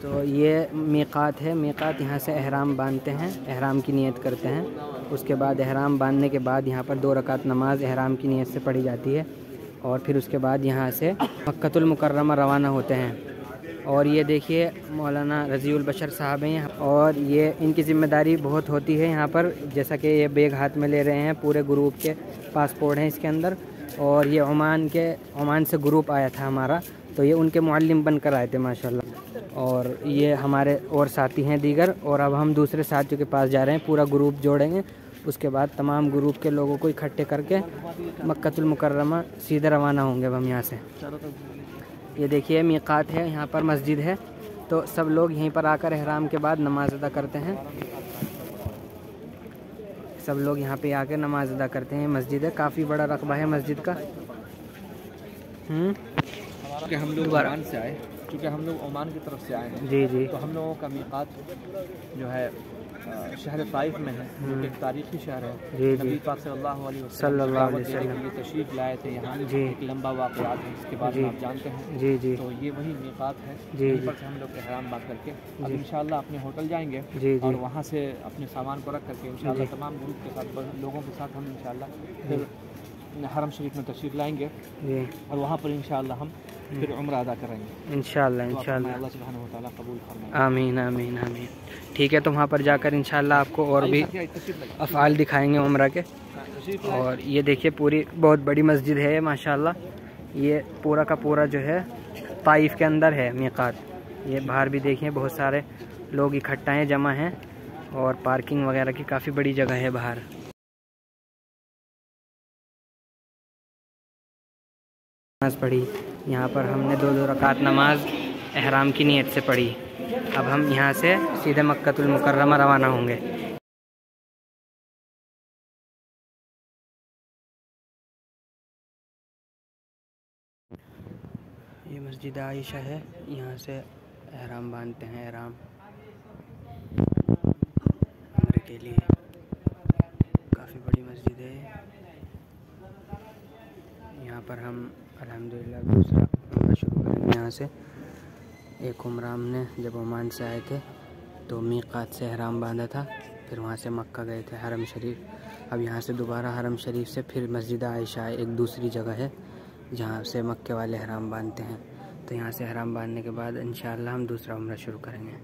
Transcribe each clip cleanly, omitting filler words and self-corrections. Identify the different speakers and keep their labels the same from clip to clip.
Speaker 1: तो ये मीक़ात है। मीक़ात यहाँ से एहराम बांधते हैं, एहराम की नियत करते हैं। उसके बाद एहराम बांधने के बाद यहाँ पर 2 रकात नमाज एहराम की नियत से पढ़ी जाती है और फिर उसके बाद यहाँ से मक्कतुल मुकर्रमा रवाना होते हैं। और ये देखिए मौलाना रज़ीउल बशर साहब हैं और ये इनकी ज़िम्मेदारी बहुत होती है यहाँ पर। जैसा कि ये बैग हाथ में ले रहे हैं, पूरे ग्रुप के पासपोर्ट हैं इसके अंदर। और ये ओमान से ग्रुप आया था हमारा, तो ये उनके मुअल्लिम बनकर आए थे माशाल्लाह। और ये हमारे और साथी हैं दीगर। और अब हम दूसरे साथियों के पास जा रहे हैं, पूरा ग्रुप जोड़ेंगे। उसके बाद तमाम ग्रुप के लोगों को इकट्ठे करके मक्कतुल मुकर्रमा सीधे रवाना होंगे अब हम यहाँ से। ये देखिए मीक़ात है, यहाँ पर मस्जिद है, तो सब लोग यहीं पर आकर एहराम के बाद नमाज अदा करते हैं। सब लोग यहाँ पे आकर नमाज अदा करते हैं। मस्जिद है, काफ़ी बड़ा रकबा है मस्जिद का।
Speaker 2: हम लोग ओमान से आए, क्योंकि हम लोग ओमान की तरफ से आए हैं। जी जी। तो हम लोगों का मीक़ात जो है शहर ताइफ में है, जो एक तारीख़ी शहर है। नबी पाक सल्लल्लाहु अलैहि वसल्लम तशरीफ़ लाए थे यहाँ। एक लंबा वाक़यात है, इसके बाद आप जानते हैं। जी जी। तो ये वही मीक़ात है, यहीं पर से हम लोग एहराम बांध करके अब इंशाअल्लाह अपने होटल जाएंगे और वहाँ से अपने सामान को रख करके इंशाअल्लाह तमाम ग्रुप के साथ लोगों के साथ हम इंशाअल्लाह फिर हरम शरीफ में तशरीफ़ लाएंगे और वहाँ पर इंशाअल्लाह हम फिर उम्र अदा करेंगे इंशाअल्लाह। अल्लाह सुब्हानहू व तआला कबूल फरमाए। आमीन आमीन आमीन। ठीक है, तो वहाँ पर जाकर इंशाअल्लाह आपको और भी अफ़आल दिखाएंगे उम्रा के। और ये देखिए पूरी बहुत बड़ी मस्जिद है माशाअल्लाह। ये पूरा का पूरा जो है ताइफ के अंदर है मीक़ात। ये बाहर भी देखिए बहुत सारे लोग इकट्ठा हैं, जमा हैं और पार्किंग वगैरह की काफ़ी बड़ी जगह है बाहर। नमाज़ पढ़ी यहाँ पर हमने 2 रकात नमाज एहराम की नियत से पढ़ी। अब हम यहाँ से सीधे मक्कतुल मुकर्रमा रवाना होंगे। ये मस्जिद आयशा है, यहाँ से एहराम बांधते हैं, एहराम उम्रे के लिए। काफ़ी बड़ी मस्जिद है। यहाँ पर हम अल्हम्दुलिल्लाह दूसरा उम्रा शुरू करेंगे यहाँ से। एक उम्रा हमने जब ओमान से आए थे तो मीक़ात से एहराम बांधा था, फिर वहाँ से मक्का गए थे हरम शरीफ। अब यहाँ से दोबारा हरम शरीफ से फिर मस्जिद आयशा एक दूसरी जगह है जहाँ से मक्के वाले एहराम बांधते हैं। तो यहाँ से एहराम बांधने के बाद इंशाअल्लाह हम दूसरा उम्रा शुरू करेंगे।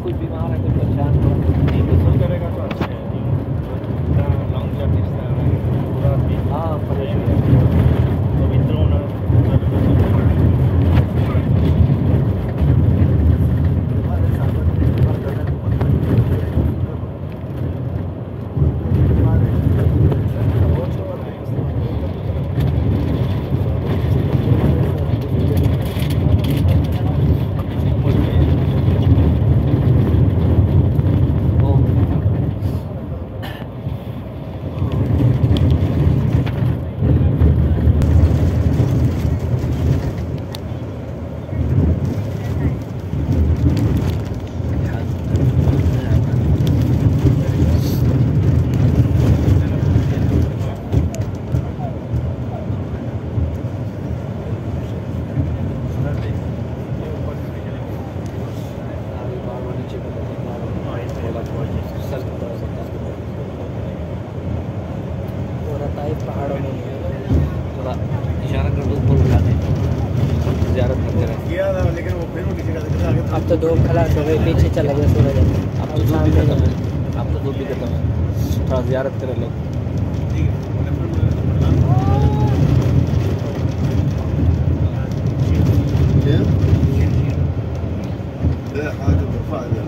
Speaker 2: कोई बीमार है, कोई परेशान हो करेगा तो अच्छा है। लॉन्ग जर्नी पूरा हाँ परेशान
Speaker 1: पहाड़ों में
Speaker 2: थोड़ा इशारा कर दो, ऊपर बुला दें, ज़ियारत करते रहे। किया था लेकिन वो फिर नीचे का
Speaker 1: अब तो धूप खलास हो गई, पीछे चला गया सूरज।
Speaker 2: अब तो धूप भी खत्म है, अब तो धूप भी खत्म है। थोड़ा ज़ियारत करें लोग।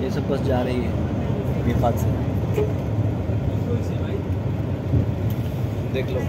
Speaker 2: ये सब बस जा रही है मीक़ात से, देख लो।